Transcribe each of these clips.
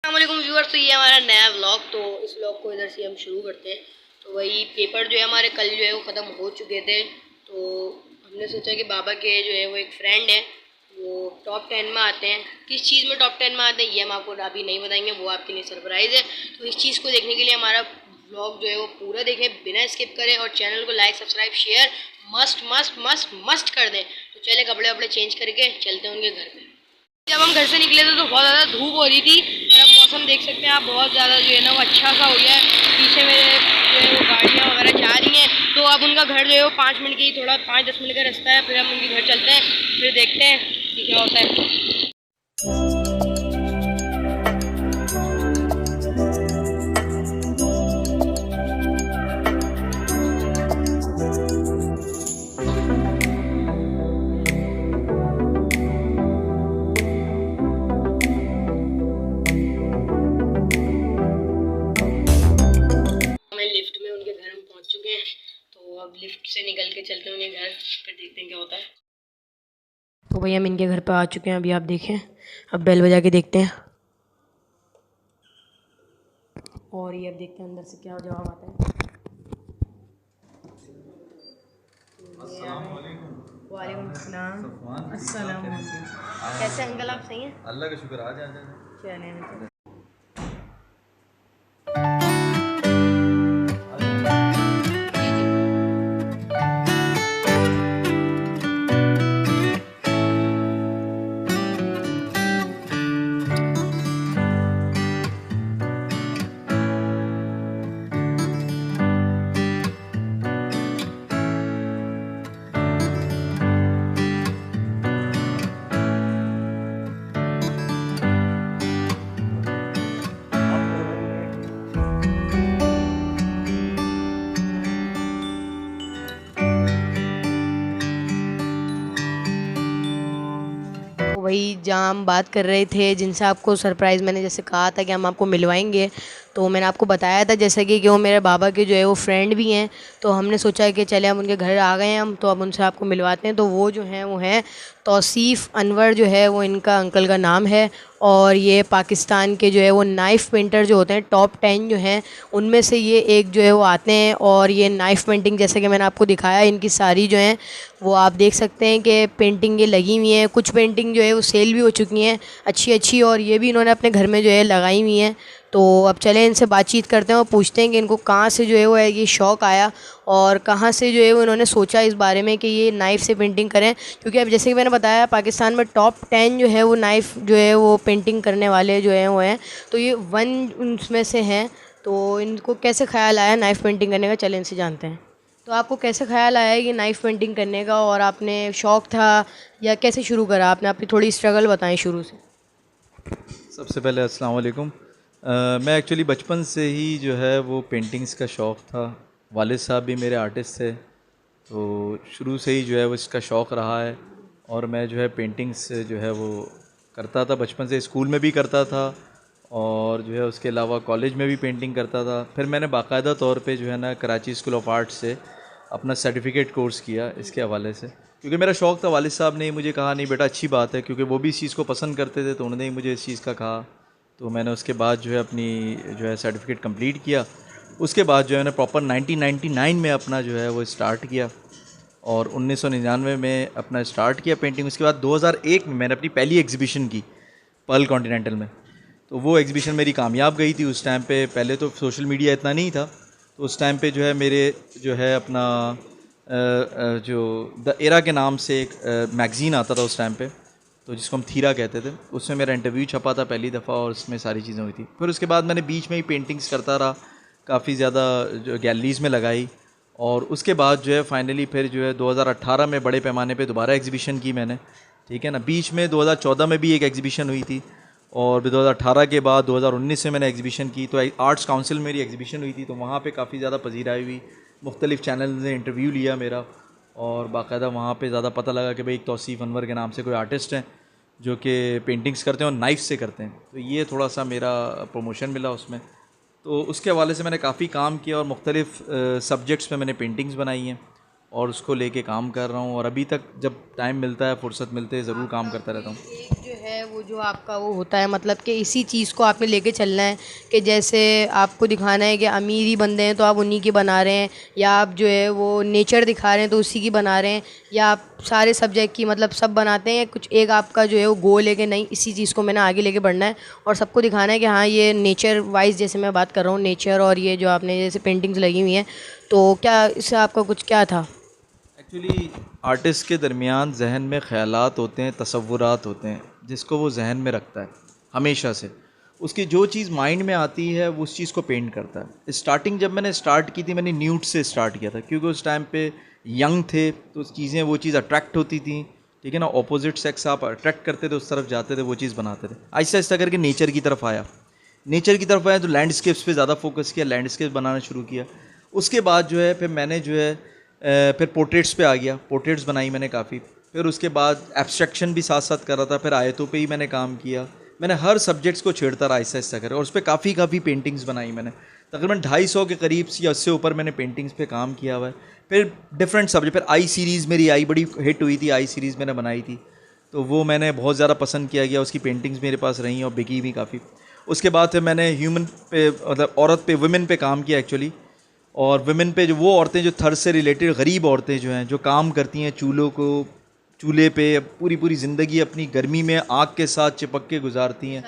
अस्सलामुअलैकुम व्यूअर्स। तो ये हमारा नया व्लॉग, तो इस व्लॉग को इधर से हम शुरू करते हैं। तो वही पेपर जो है हमारे कल जो है वो ख़त्म हो चुके थे। तो हमने सोचा कि बाबा के जो है वो एक फ्रेंड है, वो टॉप 10 में आते हैं। किस चीज़ में टॉप 10 में आते हैं ये हम आपको अभी नहीं बताएंगे, वो आपके लिए सरप्राइज़ है। तो इस चीज़ को देखने के लिए हमारा व्लॉग जो है वो पूरा देखें, बिना स्किप करें, और चैनल को like subscribe share must must must must कर दें। तो चले कपड़े वपड़े चेंज करके चलते हैं उनके घर पर। जब हम घर से निकले थे तो बहुत ज़्यादा धूप हो रही थी, और अब मौसम देख सकते हैं आप, बहुत ज़्यादा जो है ना वो अच्छा सा हो गया है। पीछे मेरे जो है वो गाड़ियाँ वगैरह जा रही हैं। तो अब उनका घर जो है वो 5 मिनट की, थोड़ा 5-10 मिनट का रास्ता है। फिर हम उनके घर चलते हैं, फिर देखते हैं कि क्या होता है। लिफ्ट में उनके घर हम पहुंच चुके हैं। तो अब लिफ्ट से निकल के चलते हैं उनके घर, फिर देखते हैं क्या होता है। तो भैया हम इनके घर पे आ चुके हैं, अभी आप देखें। अब बेल बजा के देखते हैं, और ये अब देखते हैं अंदर से क्या जवाब आता है। वालेकुम अस्सलाम। कैसे अंकल, आप सही हैं? अल्लाह का शुक्र। आ जा चलें। वही जहाँ हम बात कर रहे थे, जिनसे आपको सरप्राइज़ मैंने जैसे कहा था कि हम आपको मिलवाएंगे, तो मैंने आपको बताया था जैसे कि वो मेरे बाबा के जो है वो फ्रेंड भी हैं। तो हमने सोचा कि चले हम उनके घर आ गए हैं हम, तो अब उनसे आपको मिलवाते हैं। तो वो जो हैं वो हैं तौसीफ़ अनवर, जो है वो इनका अंकल का नाम है। और ये पाकिस्तान के जो है वो नाइफ़ पेंटर जो होते हैं, टॉप 10 जो हैं उनमें से ये एक जो है वो आते हैं। और ये नाइफ़ पेंटिंग जैसे कि मैंने आपको दिखाया, इनकी सारी जो हैं वो आप देख सकते हैं कि पेंटिंग ये लगी हुई हैं। कुछ पेंटिंग जो है वो सेल भी हो चुकी हैं अच्छी अच्छी, और ये भी इन्होंने अपने घर में जो है लगाई हुई हैं। तो अब चलें इनसे बातचीत करते हैं और पूछते हैं कि इनको कहाँ से जो है वो ये शौक़ आया, और कहाँ से जो है वो इन्होंने सोचा इस बारे में कि ये नाइफ़ से पेंटिंग करें। क्योंकि अब जैसे कि मैंने बताया, पाकिस्तान में टॉप 10 जो है वो नाइफ़ जो है वो पेंटिंग करने वाले जो हैं वो हैं, तो ये वन उनमें से हैं। तो इनको कैसे ख़्याल आया नाइफ़ पेंटिंग करने का, चलें इनसे जानते हैं। तो आपको कैसे ख़्याल आया कि नाइफ़ पेंटिंग करने का, और आपने शौक़ था या कैसे शुरू करा आपने? अपनी थोड़ी स्ट्रगल बताएं शुरू से। सबसे पहले अस्सलाम वालेकुम। मैं एक्चुअली बचपन से ही जो है वो पेंटिंग्स का शौक़ था। वालिद साहब भी मेरे आर्टिस्ट थे, तो शुरू से ही जो है वो इसका शौक़ रहा है। और मैं जो है पेंटिंग्स जो है वो करता था बचपन से, स्कूल में भी करता था, और जो है उसके अलावा कॉलेज में भी पेंटिंग करता था। फिर मैंने बाकायदा तौर पे जो है ना कराची स्कूल ऑफ आर्ट से अपना सर्टिफिकेट कोर्स किया इसके हवाले से, क्योंकि मेरा शौक़ था। वालिद साहब ने मुझे कहा नहीं बेटा अच्छी बात है, क्योंकि वो भी इस चीज़ को पसंद करते थे, तो उन्होंने ही मुझे इस चीज़ का कहा। तो मैंने उसके बाद जो है अपनी जो है सर्टिफिकेट कंप्लीट किया। उसके बाद जो है मैंने प्रॉपर 1999 में अपना जो है वो स्टार्ट किया, और 1999 में अपना स्टार्ट किया पेंटिंग। उसके बाद 2001 में मैंने अपनी पहली एग्ज़िबिशन की पर्ल कॉन्टिनेंटल में। तो वो एग्ज़िबिशन मेरी कामयाब गई थी उस टाइम पे। पहले तो सोशल मीडिया इतना नहीं था, तो उस टाइम पे जो है मेरे जो है अपना जो द एरा के नाम से एक मैगज़ीन आता था उस टाइम पे, तो जिसको हम थीरा कहते थे, उसमें मेरा इंटरव्यू छपा था पहली दफ़ा, और उसमें सारी चीज़ें हुई थी। फिर उसके बाद मैंने बीच में ही पेंटिंग्स करता रहा, काफ़ी ज़्यादा जो गैलरीज़ में लगाई। और उसके बाद जो है फाइनली फिर जो है 2018 में बड़े पैमाने पे दोबारा एग्ज़िबिशन की मैंने, ठीक है ना। बीच में 2014 में भी एक एग्ज़िबिशन हुई थी, और 2018 के बाद 2019 में मैंने एग्ज़िबिशन की। तो आर्ट्स काउंसिल में मेरी एग्ज़िबिशन हुई थी, तो वहाँ पे काफ़ी ज़्यादा पजीराई हुई। मुख्तलिफ़ चैनल ने इंटरव्यू लिया मेरा, और बाकायदा वहाँ पे ज़्यादा पता लगा कि भाई एक तौसीफ़ अनवर के नाम से कोई आर्टिस्ट हैं जो कि पेंटिंग्स करते हैं और नाइफ़ से करते हैं। तो ये थोड़ा सा मेरा प्रमोशन मिला उसमें। तो उसके हवाले से मैंने काफ़ी काम किया, और मुख्तलिफ़ सब्जेक्ट्स पे मैंने पेंटिंग्स बनाई हैं, और उसको लेके काम कर रहा हूँ। और अभी तक जब टाइम मिलता है, फुर्सत मिलते है, ज़रूर काम करता रहता हूँ। एक जो है वो जो आपका वो होता है, मतलब कि इसी चीज़ को आपने लेके चलना है कि जैसे आपको दिखाना है कि अमीर ही बंदे हैं तो आप उन्हीं की बना रहे हैं, या आप जो है वो नेचर दिखा रहे हैं तो उसी की बना रहे हैं, या आप सारे सब्जेक्ट की मतलब सब बनाते हैं। कुछ एक आपका जो है वो गोल है कि नहीं इसी चीज़ को मैंने आगे लेके बढ़ना है और सबको दिखाना है कि हाँ ये नेचर वाइज, जैसे मैं बात कर रहा हूँ नेचर, और ये जो आपने जैसे पेंटिंग्स लगी हुई हैं, तो क्या इससे आपका कुछ क्या था? एक्चुअली आर्टिस्ट के दरमियान जहन में ख़यालात होते हैं, तसव्वुरात होते हैं, जिसको वो जहन में रखता है हमेशा से। उसकी जो चीज़ माइंड में आती है वो उस चीज़ को पेंट करता है। स्टार्टिंग जब मैंने स्टार्ट की थी, मैंने न्यूड से स्टार्ट किया था, क्योंकि उस टाइम पे यंग थे तो चीज़ें वो चीज़ अट्रैक्ट होती थी, ठीक है ना। ऑपोजिट सेक्स आप अट्रैक्ट करते थे, उस तरफ जाते थे, वो चीज़ बनाते थे। आहिस्ता आहिस्ता करके नेचर की तरफ आया तो लैंडस्केप्स पे ज़्यादा फोकस किया, लैंडस्केप बनाना शुरू किया। उसके बाद जो है फिर मैंने जो है फिर पोर्ट्रेट्स पे आ गया, पोर्ट्रेट्स बनाई मैंने काफ़ी। फिर उसके बाद एब्स्ट्रक्शन भी साथ साथ कर रहा था, फिर आयतों पे ही मैंने काम किया। मैंने हर सब्जेक्ट्स को छेड़ता रहा आहिस्ता आहिस्ता कर, और उस पर काफ़ी पेंटिंग्स बनाई मैंने। तकरीबन 250 के करीब या उससे ऊपर मैंने पेंटिंग्स पे काम किया हुआ है। फिर डिफरेंट सब्जेक्ट, फिर आई सीरीज़ मेरी आई बड़ी हिट हुई थी, आई सीरीज़ मैंने बनाई थी, तो वो मैंने बहुत ज़्यादा पसंद किया गया, उसकी पेंटिंग्स मेरे पास रहीं और बिकी भी काफ़ी। उसके बाद फिर मैंने ह्यूमन पे, मतलब औरत पे, वुमेन पे काम किया एक्चुअली। और वुमेन पे जो वो औरतें जो थर्ड से रिलेटेड गरीब औरतें जो हैं, जो काम करती हैं चूल्हे पे पूरी पूरी ज़िंदगी अपनी गर्मी में आग के साथ चिपक के गुजारती हैं।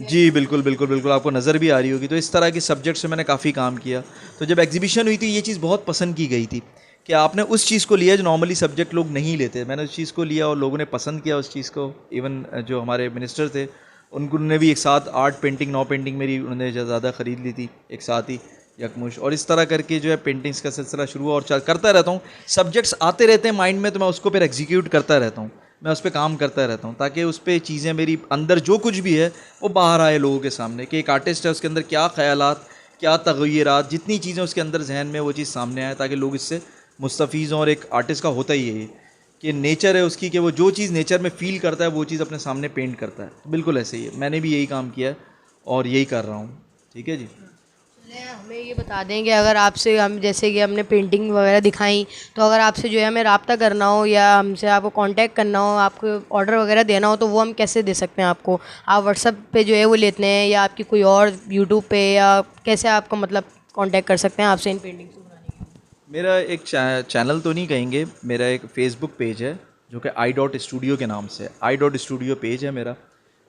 जी बिल्कुल बिल्कुल बिल्कुल, आपको नज़र भी आ रही होगी। तो इस तरह के सब्जेक्ट से मैंने काफ़ी काम किया। तो जब एग्जीबिशन हुई थी ये चीज़ बहुत पसंद की गई थी कि आपने उस चीज़ को लिया जो नॉर्मली सब्जेक्ट लोग नहीं लेते। मैंने उस चीज़ को लिया और लोगों ने पसंद किया उस चीज़ को। इवन जो हमारे मिनिस्टर थे उन्होंने भी एक साथ 8 पेंटिंग 9 पेंटिंग मेरी उन्होंने ज़्यादा ख़रीद ली थी एक साथ ही यकमुश। और इस तरह करके जो है पेंटिंग्स का सिलसिला शुरू हुआ और करता रहता हूँ। सब्जेक्ट्स आते रहते हैं माइंड में तो मैं उसको फिर एग्जीक्यूट करता रहता हूँ, मैं उस पर काम करता रहता हूँ, ताकि उस पर चीज़ें मेरी अंदर जो कुछ भी है वो बाहर आए लोगों के सामने, कि एक आर्टिस्ट है उसके अंदर क्या ख़यालात, क्या तग़य्युरात, जितनी चीज़ें उसके अंदर जहन में वो चीज़ सामने आए, ताकि लोग इससे मुस्तफ़ीज़ हों। और एक आर्टिस्ट का होता ही है ये कि नेचर है उसकी, कि वो जो चीज़ नेचर में फ़ील करता है वो चीज़ अपने सामने पेंट करता है। तो बिल्कुल ऐसे ही है, मैंने भी यही काम किया है और यही कर रहा हूँ। ठीक है जी। चलिए हमें ये बता दें कि अगर आपसे हम जैसे कि हमने पेंटिंग वगैरह दिखाई, तो अगर आपसे जो है हमें रब्ता करना हो या हमसे आपको कांटेक्ट करना हो, आपको ऑर्डर वगैरह देना हो, तो वो हम कैसे दे सकते हैं आपको? आप व्हाट्सएप पे जो है वो लेते हैं, या आपकी कोई और यूट्यूब पे, या कैसे आपको मतलब कांटेक्ट कर सकते हैं आपसे इन पेंटिंग्स को बनाने के लिए? मेरा एक चैनल तो नहीं कहेंगे, मेरा एक फ़ेसबुक पेज है जो कि i.studio के नाम से है। i.studio पेज है मेरा,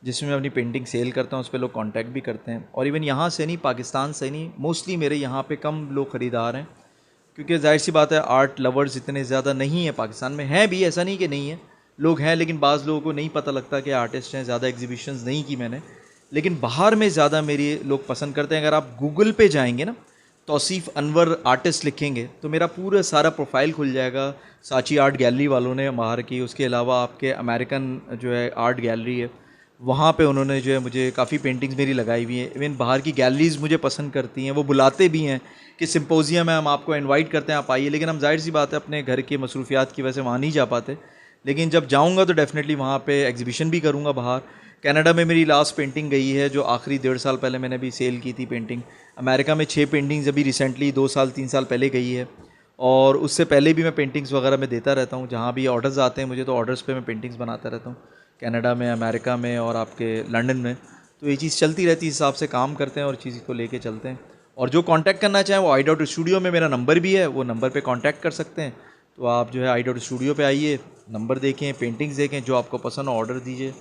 जिसमें मैं अपनी पेंटिंग सेल करता हूँ। उस पर लोग कांटेक्ट भी करते हैं। और इवन यहाँ से नहीं, पाकिस्तान से नहीं, मोस्टली मेरे यहाँ पे कम लोग ख़रीदार हैं, क्योंकि जाहिर सी बात है आर्ट लवर्स इतने ज़्यादा नहीं है पाकिस्तान में। हैं भी, ऐसा नहीं कि नहीं है, लोग हैं, लेकिन बाज़ लोगों को नहीं पता लगता कि आर्टिस्ट हैं। ज़्यादा एग्जीबिशंस नहीं की मैंने, लेकिन बाहर में ज़्यादा मेरी लोग पसंद करते हैं। अगर आप गूगल पे जाएंगे ना, तौसीफ़ अनवर आर्टिस्ट लिखेंगे तो मेरा पूरा सारा प्रोफाइल खुल जाएगा। साची आर्ट गैलरी वालों ने बाहर की, उसके अलावा आपके अमेरिकन जो है आर्ट गैलरी है, वहाँ पे उन्होंने जो है मुझे काफ़ी पेंटिंग्स मेरी लगाई हुई हैं। इवन बाहर की गैलरीज़ मुझे पसंद करती हैं, वो बुलाते भी हैं कि सिंपोजियम है, हम आपको इनवाइट करते हैं, आप आइए। लेकिन हम जाहिर सी बात है अपने घर के मसरूफियात की वजह से वहाँ नहीं जा पाते। लेकिन जब जाऊँगा तो डेफ़िनेटली वहाँ पे एग्जीबिशन भी करूँगा बाहर। कनाडा में मेरी लास्ट पेंटिंग गई है, जो आखिरी 1.5 साल पहले मैंने भी सेल की थी पेंटिंग। अमेरिका में 6 पेंटिंग्स अभी रिसेंटली 2 साल 3 साल पहले गई है। और उससे पहले भी मैं पेंटिंग्स वगैरह में देता रहता हूँ, जहाँ भी ऑर्डर्स आते हैं मुझे, तो ऑर्डर्स पे मैं पेंटिंग्स बनाता रहता हूँ, कनाडा में, अमेरिका में और आपके लंदन में। तो ये चीज़ चलती रहती है, इस हिसाब से काम करते हैं और चीज़ को लेके चलते हैं। और जो कांटेक्ट करना चाहें वो i.studio में मेरा नंबर भी है, वो नंबर पे कांटेक्ट कर सकते हैं। तो आप जो है i.studio पे आइए, नंबर देखें, पेंटिंग्स देखें, जो आपको पसंद हो ऑर्डर दीजिए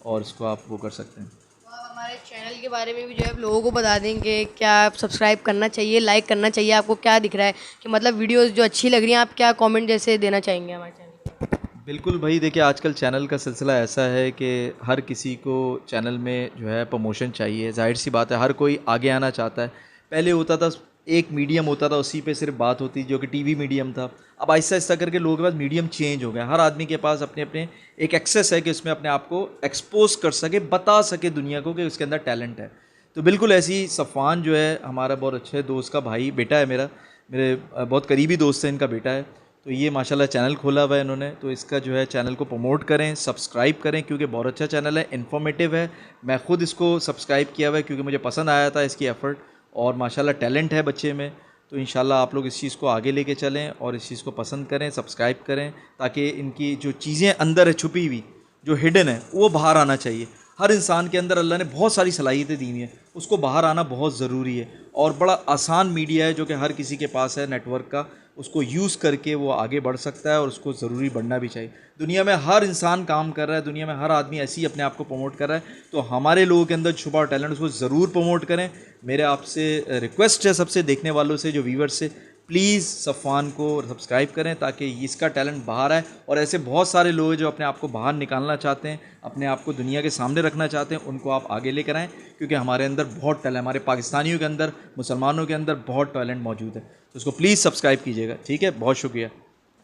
और इसको आप वो कर सकते हैं। तो आप हमारे चैनल के बारे में भी जो है लोगों को बता देंगे, क्या आप सब्सक्राइब करना चाहिए, लाइक करना चाहिए, आपको क्या दिख रहा है कि मतलब वीडियोस जो अच्छी लग रही हैं, आप क्या कमेंट जैसे देना चाहेंगे हमारे चैनल पे? बिल्कुल भाई, देखिए आजकल चैनल का सिलसिला ऐसा है कि हर किसी को चैनल में जो है प्रमोशन चाहिए। जाहिर सी बात है, हर कोई आगे आना चाहता है। पहले होता था एक मीडियम होता था, उसी पे सिर्फ बात होती, जो कि टीवी मीडियम था। अब आहिस्ता आहिस्ता करके लोगों के पास मीडियम चेंज हो गया। हर आदमी के पास अपने अपने एक एक्सेस है कि उसमें अपने आप को एक्सपोज कर सके, बता सके दुनिया को कि उसके अंदर टैलेंट है। तो बिल्कुल ऐसी ही सफ़वान जो है हमारा बहुत अच्छे दोस्त का भाई, बेटा है मेरा, मेरे बहुत करीबी दोस्त है, इनका बेटा है। तो ये माशाल्लाह चैनल खोला हुआ है इन्होंने, तो इसका जो है चैनल को प्रमोट करें, सब्सक्राइब करें, क्योंकि बहुत अच्छा चैनल है, इन्फॉर्मेटिव है। मैं ख़ुद इसको सब्सक्राइब किया हुआ है क्योंकि मुझे पसंद आया था इसकी एफ़र्ट, और माशाल्लाह टैलेंट है बच्चे में। तो इंशाल्लाह आप लोग इस चीज़ को आगे लेके चलें और इस चीज़ को पसंद करें, सब्सक्राइब करें, ताकि इनकी जो चीज़ें अंदर है छुपी हुई जो हिडन है वो बाहर आना चाहिए। हर इंसान के अंदर अल्लाह ने बहुत सारी सलाहियतें दी हुई हैं, उसको बाहर आना बहुत ज़रूरी है। और बड़ा आसान मीडिया है जो कि हर किसी के पास है नेटवर्क का, उसको यूज़ करके वो आगे बढ़ सकता है और उसको ज़रूरी बढ़ना भी चाहिए। दुनिया में हर इंसान काम कर रहा है, दुनिया में हर आदमी ऐसे ही अपने आप को प्रमोट कर रहा है, तो हमारे लोगों के अंदर छुपा हुआ टैलेंट उसको ज़रूर प्रमोट करें। मेरे आपसे रिक्वेस्ट है सबसे देखने वालों से, जो व्यूवर्स से, प्लीज़ सफ़ान को सब्सक्राइब करें ताकि इसका टैलेंट बाहर आए। और ऐसे बहुत सारे लोग हैं जो अपने आप को बाहर निकालना चाहते हैं, अपने आप को दुनिया के सामने रखना चाहते हैं, उनको आप आगे लेकर आएँ, क्योंकि हमारे अंदर बहुत टैलेंट, हमारे पाकिस्तानियों के अंदर, मुसलमानों के अंदर बहुत टैलेंट मौजूद है। तो उसको प्लीज़ सब्सक्राइब कीजिएगा, ठीक है? बहुत शुक्रिया।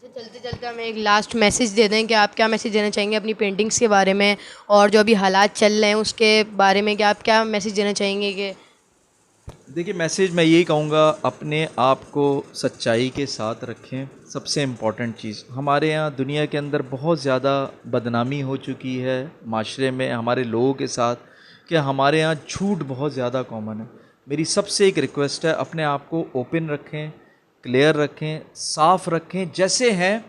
चलते चलते हमें एक लास्ट मैसेज दे दें कि आप क्या मैसेज देना चाहेंगे अपनी पेंटिंग्स के बारे में, और जो अभी हालात चल रहे हैं उसके बारे में, कि आप क्या मैसेज देना चाहेंगे? कि देखिए, मैसेज मैं यही कहूँगा, अपने आप को सच्चाई के साथ रखें। सबसे इम्पॉर्टेंट चीज़, हमारे यहाँ दुनिया के अंदर बहुत ज़्यादा बदनामी हो चुकी है माशरे में हमारे लोगों के साथ, कि हमारे यहाँ झूठ बहुत ज़्यादा कॉमन है। मेरी सबसे एक रिक्वेस्ट है, अपने आप को ओपन रखें, क्लियर रखें, साफ़ रखें, जैसे हैं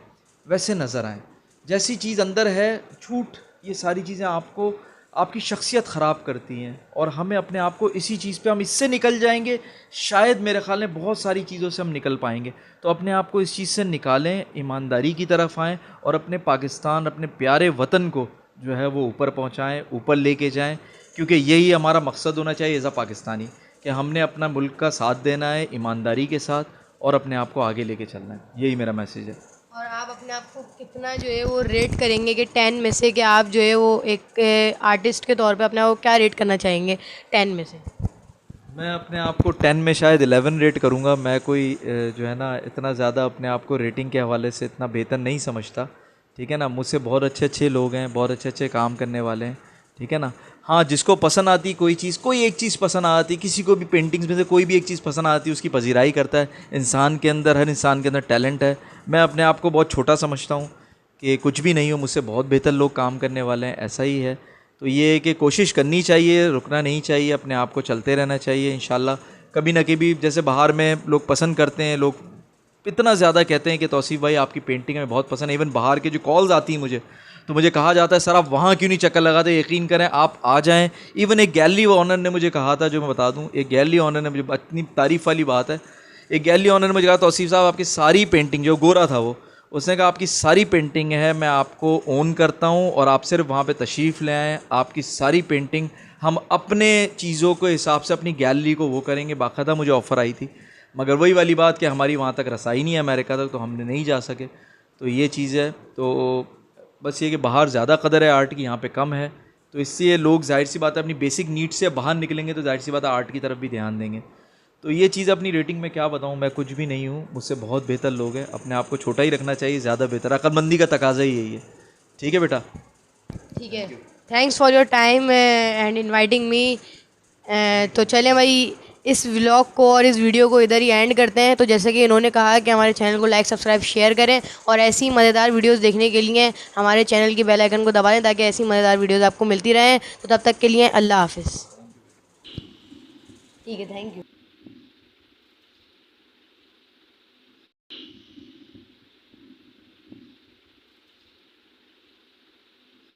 वैसे नज़र आएँ। जैसी चीज़ अंदर है, झूठ, ये सारी चीज़ें आपको आपकी शख्सियत ख़राब करती हैं। और हमें अपने आप को इसी चीज़ पे, हम इससे निकल जाएंगे, शायद मेरे ख़्याल में बहुत सारी चीज़ों से हम निकल पाएंगे। तो अपने आप को इस चीज़ से निकालें, ईमानदारी की तरफ आएँ और अपने पाकिस्तान, अपने प्यारे वतन को जो है वो ऊपर पहुँचाएँ, ऊपर लेके जाएँ, क्योंकि यही हमारा मकसद होना चाहिए एज़ अ पाकिस्तानी, कि हमने अपना मुल्क का साथ देना है ईमानदारी के साथ और अपने आप को आगे लेके चलना है। यही मेरा मैसेज है। और आप अपने आप को कितना जो है वो रेट करेंगे कि 10 में से, कि आप जो है वो एक आर्टिस्ट के तौर पे अपने आप को क्या रेट करना चाहेंगे 10 में से? मैं अपने आप को 10 में शायद 11 रेट करूँगा। मैं कोई जो है ना इतना ज़्यादा अपने आप को रेटिंग के हवाले से इतना बेहतर नहीं समझता, ठीक है ना? मुझसे बहुत अच्छे अच्छे लोग हैं, बहुत अच्छे अच्छे काम करने वाले हैं, ठीक है ना? हाँ, जिसको पसंद आती कोई चीज़, कोई एक चीज़ पसंद आती, किसी को भी पेंटिंग्स में से कोई भी एक चीज़ पसंद आती, उसकी पजीराई करता है। इंसान के अंदर, हर इंसान के अंदर टैलेंट है। मैं अपने आप को बहुत छोटा समझता हूँ कि कुछ भी नहीं हूँ, मुझसे बहुत बेहतर लोग काम करने वाले हैं, ऐसा ही है। तो ये है कि कोशिश करनी चाहिए, रुकना नहीं चाहिए, अपने आप को चलते रहना चाहिए। इंशाल्लाह कभी ना कभी, जैसे बाहर में लोग पसंद करते हैं, लोग इतना ज़्यादा कहते हैं कि तौसीफ़ भाई आपकी पेंटिंग हमें बहुत पसंद है। इवन बाहर के जो कॉल्स आती हैं मुझे, तो मुझे कहा जाता है सर आप वहाँ क्यों नहीं चक्कर लगाते? यकीन करें, आप आ जाएं। इवन एक गैलरी ऑनर ने मुझे कहा था, जो मैं बता दूं, एक गैलरी ऑनर ने मुझे, इतनी तारीफ़ वाली बात है, एक गैलरी ऑनर ने मुझे कहा तौसीफ़ साहब आपकी सारी पेंटिंग, जो गोरा था वो, उसने कहा आपकी सारी पेंटिंग है, मैं आपको ओन करता हूँ और आप सिर्फ वहाँ पे तशरीफ़ ले आएँ, आपकी सारी पेंटिंग हम अपने चीज़ों के हिसाब से अपनी गैलरी को वो करेंगे। बाकायदा मुझे ऑफ़र आई थी, मगर वही वाली बात कि हमारी वहाँ तक रसाई नहीं है अमेरिका तक, तो हमने नहीं जा सके। तो ये चीज़ है। तो बस ये कि बाहर ज़्यादा कदर है आर्ट की, यहाँ पे कम है। तो इससे लोग, जाहिर सी बात है, अपनी बेसिक नीड्स से बाहर निकलेंगे तो जाहिर सी बात है आर्ट की तरफ भी ध्यान देंगे। तो ये चीज़ अपनी रेटिंग में क्या बताऊँ, मैं कुछ भी नहीं हूँ, मुझसे बहुत बेहतर लोग हैं। अपने आप को छोटा ही रखना चाहिए, ज़्यादा बेहतर, अक्लमंदी का तकाजा ही यही है। ठीक है बेटा? ठीक है, thanks for your time and inviting me. तो चलें भाई, इस व्लॉग को और इस वीडियो को इधर ही एंड करते हैं। तो जैसे कि इन्होंने कहा कि हमारे चैनल को लाइक, सब्सक्राइब, शेयर करें और ऐसी मज़ेदार वीडियोस देखने के लिए हमारे चैनल की बेल आइकन को दबा दें, ताकि ऐसी मज़ेदार वीडियोस आपको मिलती रहें। तो तब तक के लिए अल्लाह हाफिज़। ठीक है, थैंक यू।